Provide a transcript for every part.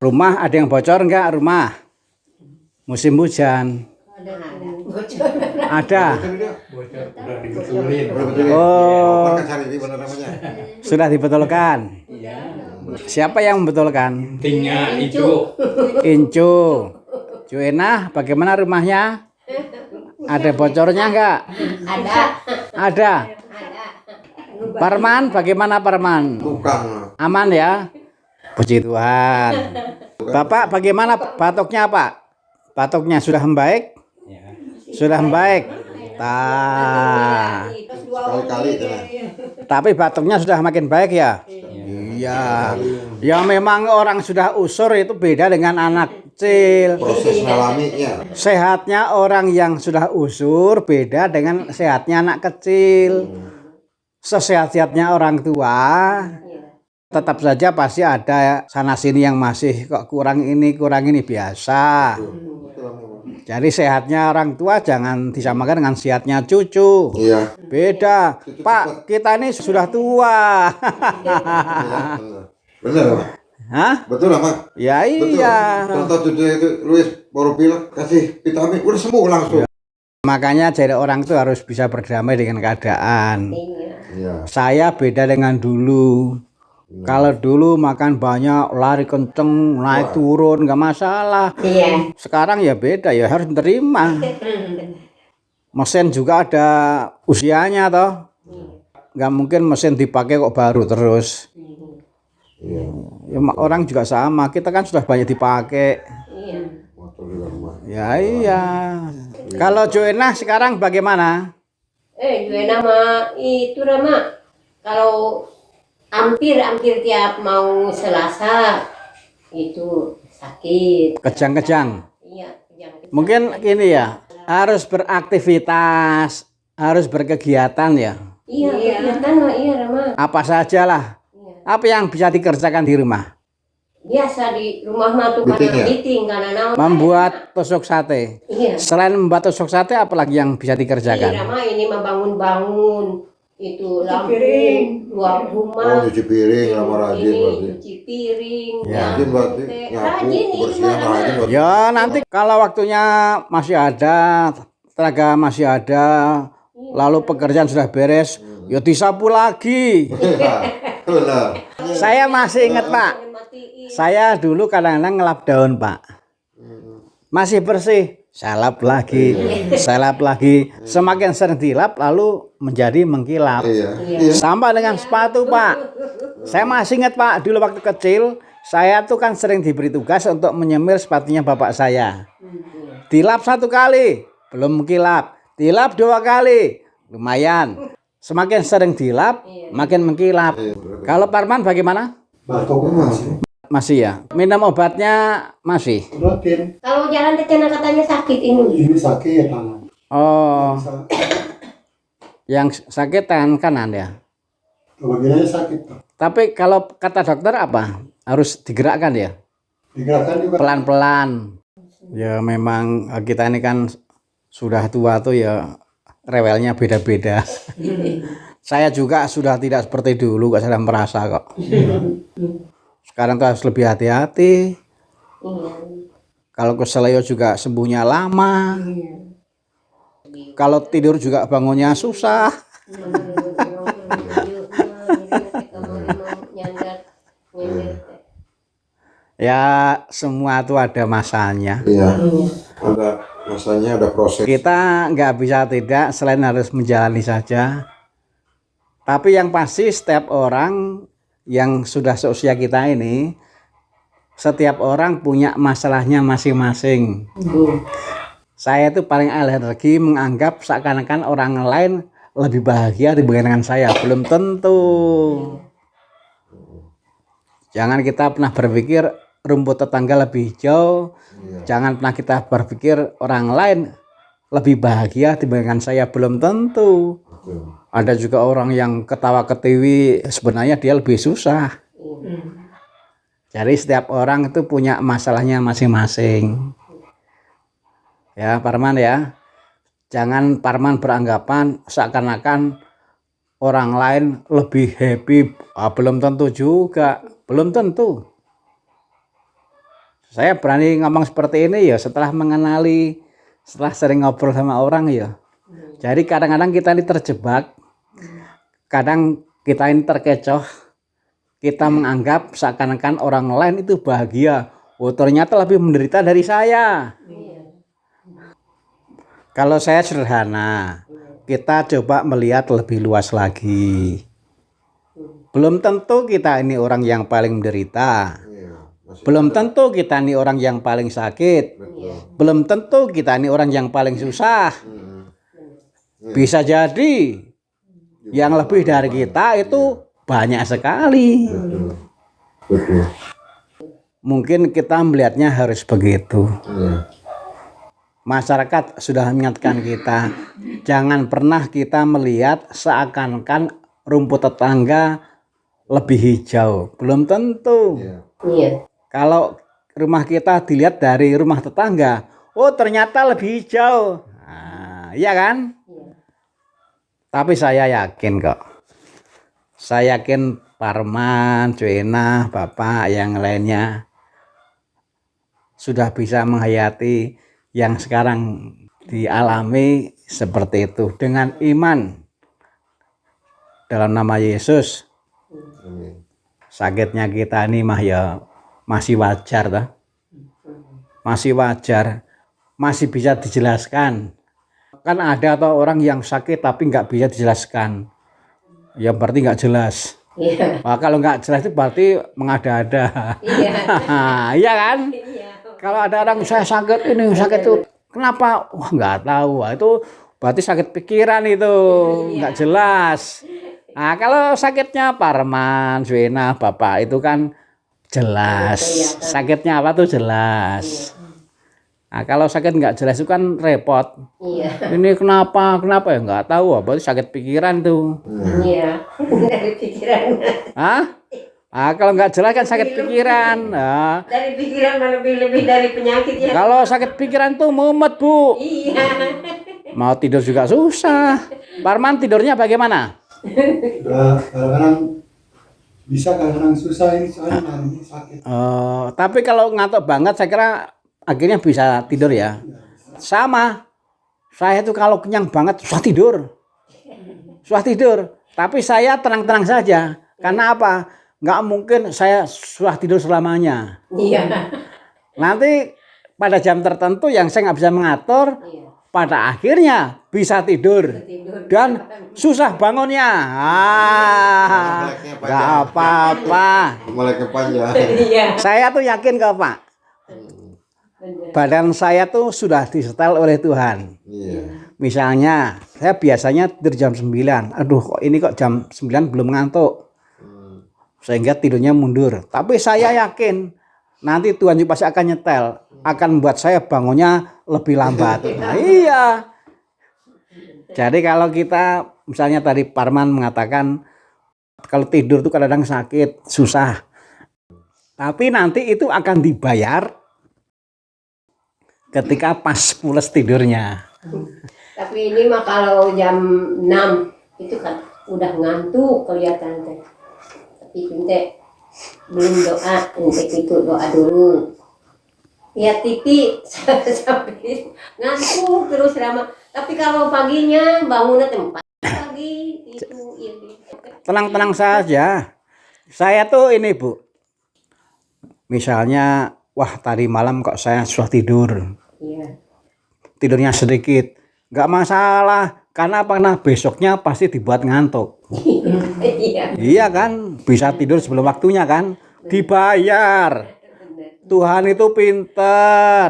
Rumah ada yang bocor enggak rumah? Musim hujan. Ada. Bocor udah dibetulin. Oh, Bener namanya. sudah dibetulkan. Iya. Siapa yang membetulkan? Tingnya itu. Incu. Juena, bagaimana rumahnya? Ada bocornya enggak? Ada. Ada. Parman, bagaimana Parman? Tukang. Aman ya? Puji Tuhan. Bapak, bagaimana batuknya Pak? Batuknya sudah membaik? Sudah membaik. Sekali-kali. Tapi batuknya sudah makin baik ya? Iya. Ya memang orang sudah usur itu beda dengan anak kecil. Proses alaminya. Sehatnya orang yang sudah usur beda dengan sehatnya anak kecil. Sesehat-sehatnya orang tua, tetap saja pasti ada sana sini yang masih kok kurang ini biasa. Jadi sehatnya orang tua jangan disamakan dengan sehatnya cucu. Iya. Beda. Pak, kita ini sudah tua. Bener Pak. Hah? Betul lah Pak. Ya Betul. iya. Contoh cucu itu Luis baru bilang kasih vitamin udah sembuh langsung. Makanya jadi orang itu harus bisa berdamai dengan keadaan. Iya. Saya beda dengan dulu. Kalau dulu makan banyak, lari kenceng, naik turun, nggak masalah. Iya. Sekarang ya beda, ya harus terima. Mesin juga ada usianya toh. Nggak mungkin mesin dipakai kok baru terus. Iya. Ya, orang juga sama, kita kan sudah banyak dipakai. Iya. Motor juga rumah. Ya iya. Kalau Joena sekarang bagaimana? Juena mah itu Rama. Kalau hampir tiap mau Selasa itu sakit. Kejang-kejang. Iya, jangan. Mungkin gini ya, harus beraktivitas, harus berkegiatan ya. Iya, kelihatan mah iya Rama. Apa sajalah. Iya. Apa yang bisa dikerjakan di rumah? Biasa di rumah mah tuh Meeting karena ya? meeting karena naon. Membuat tusuk sate. Iya. Selain membuat tusuk sate, apalagi yang bisa Iya dikerjakan? Rama ini mah bangun-bangun itu lampu, luar Oh rumah. cuci piring lama rajin Ini berarti. cuci piring. Ya. Rajin berarti. Nyapu Rajin itu kebersihan mah Rama. rajin berarti. Ya nanti kalau waktunya masih ada, tenaga masih ada, lalu pekerjaan sudah beres, ya disapu lagi. Benar. Saya masih ingat Pak, saya dulu kadang-kadang ngelap daun Pak. Masih bersih, saya lap lagi, saya lap lagi. Semakin sering dilap lalu menjadi mengkilap. Iya. Sama dengan sepatu Pak. Saya masih ingat Pak, dulu waktu kecil saya tuh kan sering diberi tugas untuk menyemir sepatunya bapak saya. Dilap 1 kali, belum mengkilap. Dilap 2 kali, lumayan. Semakin sering dilap, makin mengkilap. Kalau Parman bagaimana? Batuknya masih Masih ya. Minum obatnya masih. rutin. Kalau jalan ke sana katanya sakit ini. Ini sakit tangan. Oh, Bisa- yang sakit tangan kanan ya. Bagiannya sakit Pak. Tapi kalau kata dokter apa? Harus digerakkan ya, Digerakkan juga. pelan-pelan. Ya memang kita ini kan sudah tua tuh ya, rewelnya beda-beda. Saya juga sudah tidak seperti dulu, kok saya merasa kok. Sekarang tuh harus lebih hati-hati. Iya. Kalau keseleo juga sembuhnya lama. Kalau tidur juga bangunnya susah. Ya semua tuh ada masanya. Iya. Ada masanya, ada proses. Kita nggak bisa tidak selain harus menjalani saja. Tapi yang pasti setiap orang yang sudah seusia kita ini, setiap orang punya masalahnya masing-masing. Saya itu paling alergi menganggap seakan-akan orang lain lebih bahagia dibandingkan saya. Belum tentu. Jangan kita pernah berpikir rumput tetangga lebih hijau. Jangan pernah kita berpikir orang lain lebih bahagia dibandingkan saya. Belum tentu. Ada juga orang yang ketawa ketiwi, sebenarnya dia lebih susah. Jadi setiap orang itu punya masalahnya masing-masing. Ya Parman ya. Jangan Parman beranggapan seakan-akan orang lain lebih happy. Belum tentu juga. Belum tentu. Saya berani ngomong seperti ini ya setelah mengenali, setelah sering ngobrol sama orang ya. Jadi kadang-kadang kita ini terjebak, kadang kita ini terkecoh, kita menganggap seakan-akan orang lain itu bahagia. Oh ternyata lebih menderita dari saya. Kalau saya sederhana, kita coba melihat lebih luas lagi. Belum tentu kita ini orang yang paling menderita. Belum tentu kita ini orang yang paling sakit. Belum tentu kita ini orang yang paling susah. Bisa jadi yang lebih dari kita itu banyak sekali. Betul. Mungkin kita melihatnya harus begitu. Masyarakat sudah mengingatkan kita, jangan pernah kita melihat seakan-akan rumput tetangga lebih hijau. Belum tentu. Iya. Kalau rumah kita dilihat dari rumah tetangga, oh ternyata lebih hijau. Nah, iya kan? Tapi saya yakin kok. Saya yakin Parman, Cuena, Bapak, yang lainnya sudah bisa menghayati yang sekarang dialami seperti itu dengan iman dalam nama Yesus. Sakitnya kita ini mah ya masih wajar toh. Masih wajar, masih bisa dijelaskan. Kan ada atau orang yang sakit tapi nggak bisa dijelaskan, ya berarti nggak jelas. Iya. Nah, kalau nggak jelas itu berarti mengada-ada. Iya. Iya kan? Iya. Kalau ada orang saya sakit ini sakit itu kenapa? Wah nggak tahu. Wah, itu berarti sakit pikiran itu, nggak jelas. Nah kalau sakitnya Parman, Zuena, Bapak itu kan jelas. Sakitnya apa tuh jelas. Nah kalau sakit nggak jelas itu kan repot. Iya. Ini kenapa ya nggak tahu. Berarti sakit pikiran tuh. Iya. Dari pikiran. Hah? Ah, kalau nggak jelas kan sakit pikiran. Nah, Dari pikiran lebih dari penyakitnya. kalau sakit pikiran tuh mumet Bu. Iya. Mau tidur juga susah. Parman tidurnya bagaimana? Kadang-kadang bisa, kadang-kadang susah ini soalnya ini sakit. Tapi kalau ngantuk banget saya kira akhirnya bisa tidur ya. Sama. Saya tuh kalau kenyang banget susah tidur. Susah tidur. Tapi saya tenang-tenang saja. Karena apa? Nggak mungkin saya susah tidur selamanya. Iya. Nanti pada jam tertentu yang saya nggak bisa mengatur, pada akhirnya bisa tidur dan susah bangunnya. Nggak apa-apa. Meleknya panjang. Iya. Saya tuh yakin kok Pak. Badan saya tuh sudah disetel oleh Tuhan. Iya. Misalnya saya biasanya tidur jam 9. Aduh kok ini kok jam 9 belum ngantuk. Sehingga tidurnya mundur. Tapi saya yakin nanti Tuhan juga pasti akan nyetel, akan membuat saya bangunnya lebih lambat. Nah, iya. Jadi kalau kita misalnya tadi Parman mengatakan kalau tidur tuh kadang-kadang sakit, susah. Tapi nanti itu akan dibayar ketika pas pules tidurnya. Tapi ini mah kalau jam 6 itu kan udah ngantuk kelihatan teh. Tapi ente belum doa, ente itu doa dulu. Lihat TV sampai ngantuk terus lama. Tapi kalau paginya bangunnya tempat pagi itu ini. Tenang-tenang saja. Saya tuh ini Bu. Misalnya, wah tadi malam kok saya susah tidur. Iya. Tidurnya sedikit. Nggak masalah. Karena apa? Nah, besoknya pasti dibuat ngantuk. Iya. Iya kan? Bisa tidur sebelum waktunya kan? Dibayar. Tuhan itu pinter.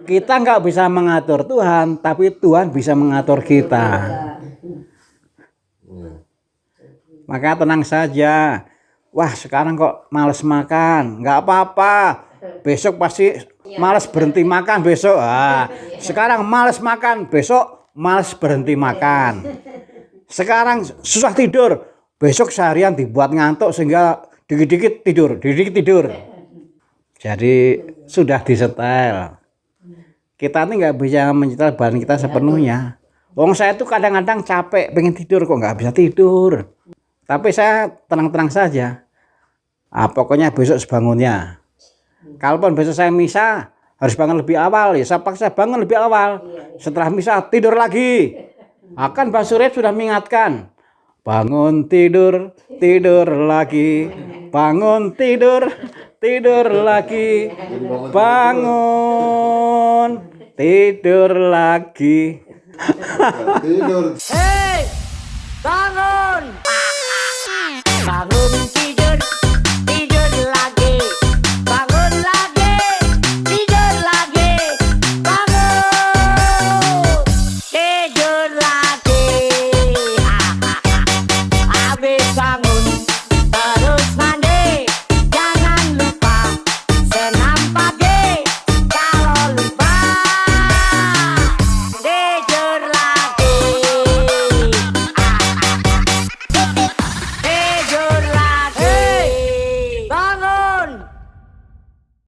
Kita nggak bisa mengatur Tuhan, tapi Tuhan bisa mengatur kita. Maka tenang saja. Wah sekarang kok males makan. Nggak apa-apa. Besok pasti males berhenti makan besok. Sekarang males makan, besok males berhenti makan. Sekarang susah tidur, besok seharian dibuat ngantuk sehingga dikit-dikit tidur, dikit-dikit tidur. Jadi sudah disetel. Kita ini nggak bisa menyetel badan kita sepenuhnya. Wong saya tuh kadang-kadang capek, pengen tidur kok nggak bisa tidur. Tapi saya tenang-tenang saja. Pokoknya besok sebangunnya Kalaupun besok saya misa harus bangun lebih awal, ya saya paksa bangun lebih awal. Setelah misa tidur lagi. Akan Pak Surip sudah mengingatkan. Bangun tidur, tidur lagi. Bangun tidur, tidur lagi. Bangun tidur lagi. Tidur. Hei, bangun! Bangun tidur, tidur lagi. Bangun lagi, tidur lagi. Bangun, tidur lagi. Habis bangun.